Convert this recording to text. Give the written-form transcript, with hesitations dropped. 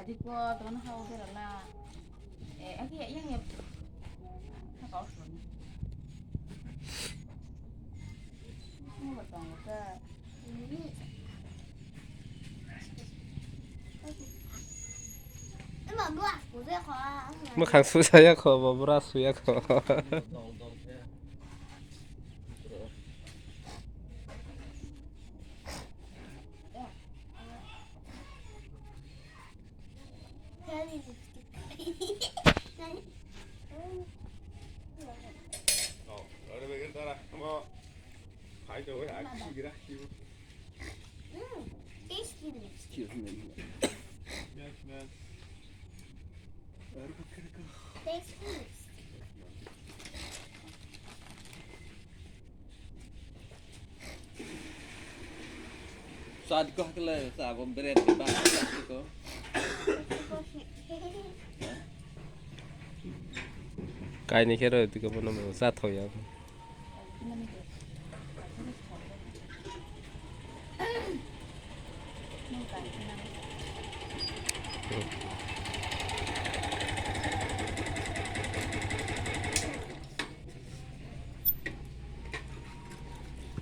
đi qua tôi nó hao thế là cái gì vậy nó có sườn nó mà toàn cái 뭐 강수자야 커 뭐 브라수야 커 어느 왜 그러더라 뭐 가이도 왜 아기라 키우면 Saat kau kela, saat kau beret di bawah saat kau. Cái này kia rồi thì có nó mà sát thôi à. nó